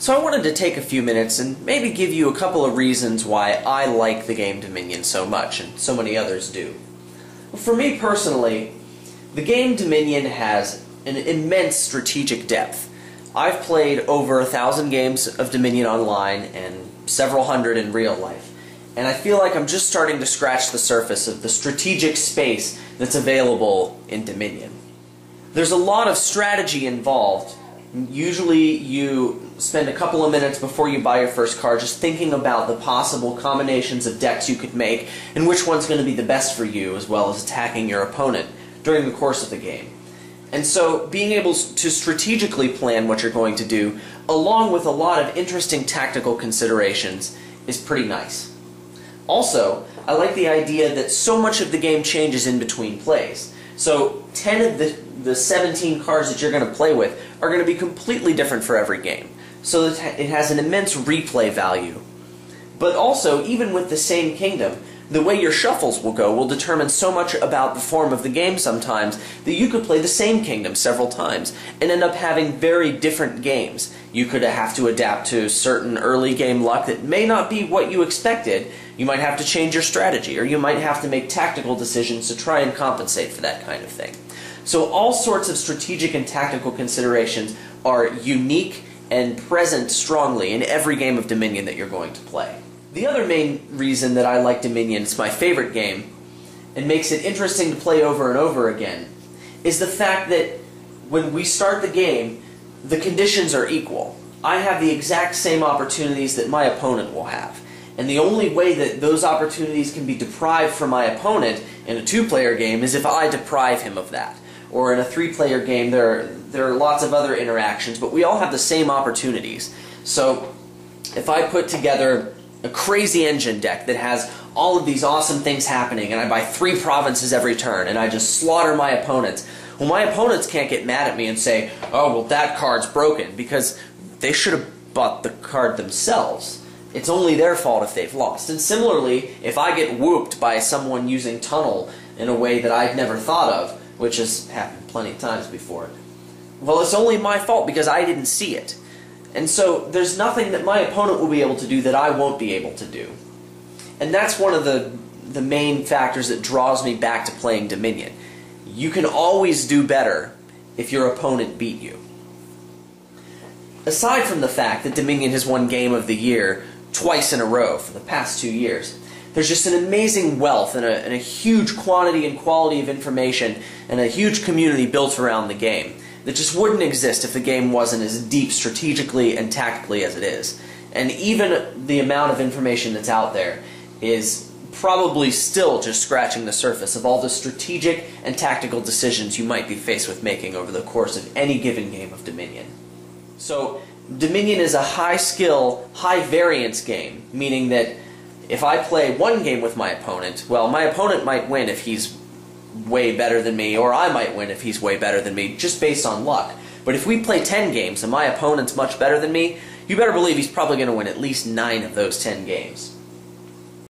So I wanted to take a few minutes and maybe give you a couple of reasons why I like the game Dominion so much, and so many others do. For me personally, the game Dominion has an immense strategic depth. I've played over 1,000 games of Dominion online and several hundred in real life, and I feel like I'm just starting to scratch the surface of the strategic space that's available in Dominion. There's a lot of strategy involved. Usually you spend a couple of minutes before you buy your first card just thinking about the possible combinations of decks you could make and which one's going to be the best for you, as well as attacking your opponent during the course of the game. And so being able to strategically plan what you're going to do, along with a lot of interesting tactical considerations, is pretty nice. Also, I like the idea that so much of the game changes in between plays. So 10 of the 17 cards that you're going to play with are going to be completely different for every game. So that it has an immense replay value. But also, even with the same kingdom, the way your shuffles will go will determine so much about the form of the game sometimes that you could play the same kingdom several times and end up having very different games. You could have to adapt to certain early game luck that may not be what you expected. You might have to change your strategy, or you might have to make tactical decisions to try and compensate for that kind of thing. So all sorts of strategic and tactical considerations are unique and present strongly in every game of Dominion that you're going to play. The other main reason that I like Dominion, it's my favorite game, and makes it interesting to play over and over again, is the fact that when we start the game, the conditions are equal. I have the exact same opportunities that my opponent will have. And the only way that those opportunities can be deprived from my opponent in a two-player game is if I deprive him of that. Or in a three-player game, there are lots of other interactions, but we all have the same opportunities. So if I put together a crazy engine deck that has all of these awesome things happening, and I buy 3 provinces every turn, and I just slaughter my opponents, well, my opponents can't get mad at me and say, oh, well, that card's broken, because they should have bought the card themselves. It's only their fault if they've lost. And similarly, if I get whooped by someone using Tunnel in a way that I've never thought of, which has happened plenty of times before, well, it's only my fault because I didn't see it. And so there's nothing that my opponent will be able to do that I won't be able to do. And that's one of the main factors that draws me back to playing Dominion. You can always do better if your opponent beat you. Aside from the fact that Dominion has won Game of the Year twice in a row for the past 2 years, there's just an amazing wealth and a huge quantity and quality of information and a huge community built around the game that just wouldn't exist if the game wasn't as deep strategically and tactically as it is. And even the amount of information that's out there is probably still just scratching the surface of all the strategic and tactical decisions you might be faced with making over the course of any given game of Dominion. So Dominion is a high-skill, high-variance game, meaning that if I play one game with my opponent, well, my opponent might win if he's way better than me, or I might win if he's way better than me, just based on luck. But if we play 10 games and my opponent's much better than me, you better believe he's probably going to win at least 9 of those 10 games.